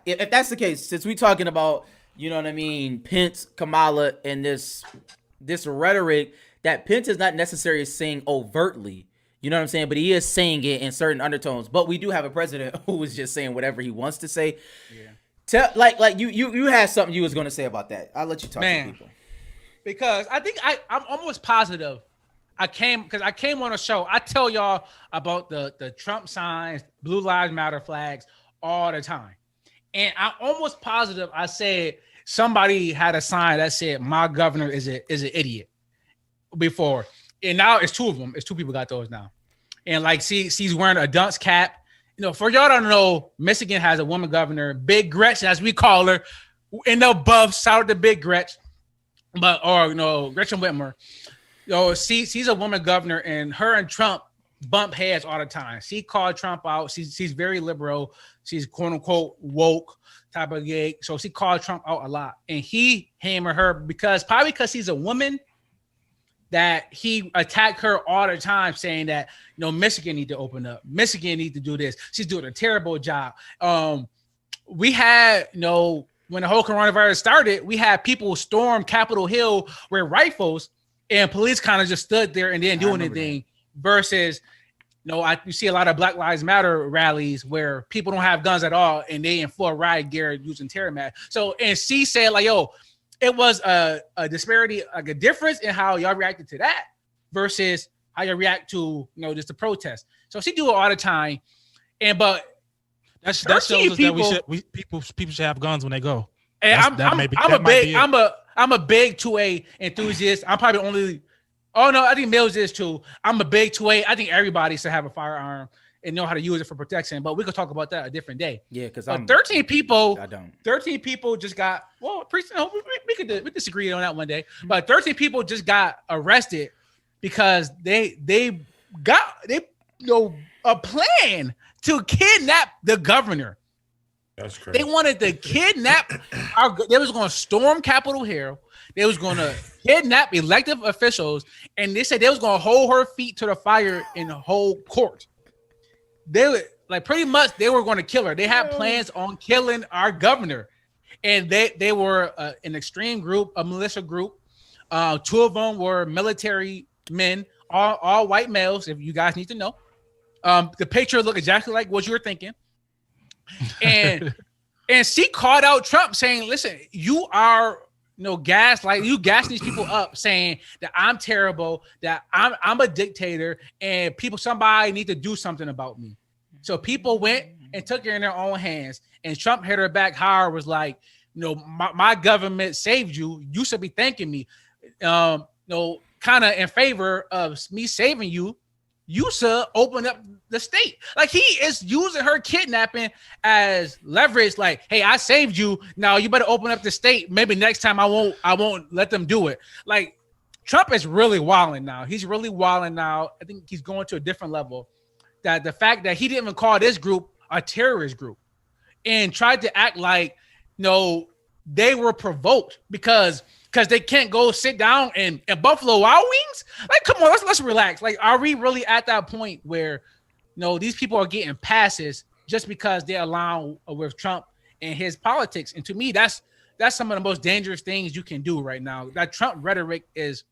If that's the case, since we talking about, you know what I mean, Pence, Kamala, and this rhetoric that Pence is not necessarily saying overtly, you know what I'm saying, but he is saying it in certain undertones. But we do have a president who is just saying whatever he wants to say. Yeah. Like you had something you was gonna say about that. I'll let you talk to people. Because I think I'm almost positive. I came on a show. I tell y'all about the Trump signs, Blue Lives Matter flags all the time. And I'm almost positive I said somebody had a sign that said my governor is an idiot before. And now it's two of them. It's two people got those now. And like she's wearing a dunce cap. You know, for y'all don't know, Michigan has a woman governor, Big Gretch, as we call her, in the buff. Shout out to Big Gretch, Gretchen Whitmer. She's a woman governor, and her and Trump bump heads all the time. She called Trump out. She's very liberal. She's quote unquote woke type of gig. So she called Trump out a lot, and he hammered her because she's a woman. That he attacked her all the time, saying that Michigan need to open up, Michigan need to do this. She's doing a terrible job. We had when the whole coronavirus started, we had people storm Capitol Hill with rifles, and police kind of just stood there and didn't do anything. Versus, you see a lot of Black Lives Matter rallies where people don't have guns at all, and they in full riot gear using terror mat. So, and she said like, it was a disparity, like a difference in how y'all reacted to that versus how you react to, just the protest. So she do it all the time, but that shows us that people should have guns when they go. And I'm a big 2A enthusiast. I'm probably only. Oh no, I think Mills is too. I'm a big 2A. I think everybody should have a firearm and know how to use it for protection. But we could talk about that a different day. Yeah, because 13 people. I don't. 13 people just got. Well, we could disagree on that one day. But 13 people just got arrested because they got a plan to kidnap the governor. That's crazy. They wanted to kidnap. They was going to storm Capitol Hill. They was going to kidnap elected officials, and they said they was going to hold her feet to the fire in the whole court. They were like pretty much they were going to kill her. They had plans on killing our governor, and they were an extreme group, a militia group. Two of them were military men, all white males. If you guys need to know, the picture looked exactly like what you were thinking, and she called out Trump saying, "Listen, you are." You gas these people up saying that I'm terrible, that I'm a dictator, and somebody need to do something about me. So people went and took it in their own hands, and Trump hit her back hard, was like, my government saved you. You should be thanking me. Kind of in favor of me saving you. You should open up the state. Like he is using her kidnapping as leverage. Like, hey, I saved you. Now you better open up the state. Maybe next time I won't let them do it. Like Trump is really wilding now. He's really wilding now. I think he's going to a different level. That the fact that he didn't even call this group a terrorist group and tried to act like, they were provoked because they can't go sit down in Buffalo Wild Wings. Like, come on, let's relax. Like, are we really at that point where, these people are getting passes just because they align with Trump and his politics? And to me, that's some of the most dangerous things you can do right now. That Trump rhetoric is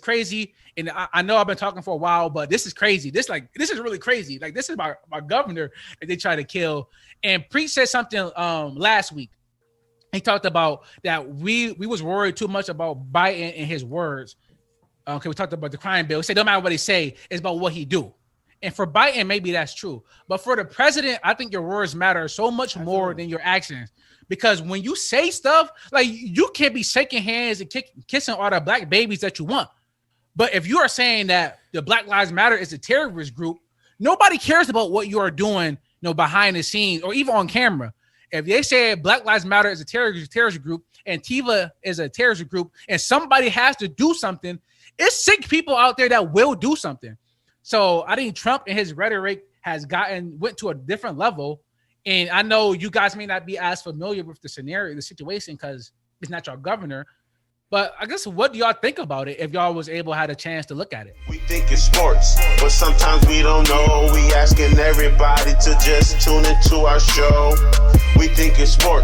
crazy. And I know I've been talking for a while, but this is crazy. This is really crazy. Like, this is my governor that they try to kill. And Preach said something last week. He talked about that we was worried too much about Biden and his words. Okay, we talked about the crime bill. He said, no matter what he say, it's about what he do. And for Biden, maybe that's true. But for the president, I think your words matter so much more than your actions. Because when you say stuff, like you can't be shaking hands and kissing all the black babies that you want. But if you are saying that the Black Lives Matter is a terrorist group, nobody cares about what you are doing, behind the scenes or even on camera. If they say Black Lives Matter is a terrorist group and Tiva is a terrorist group and somebody has to do something, it's sick people out there that will do something. So I think Trump and his rhetoric went to a different level. And I know you guys may not be as familiar with the scenario, the situation, because it's not your governor. But I guess what do y'all think about it if y'all was had a chance to look at it? We think it's sports, but sometimes we don't know. We asking everybody to just tune into our show. We we think it's sports.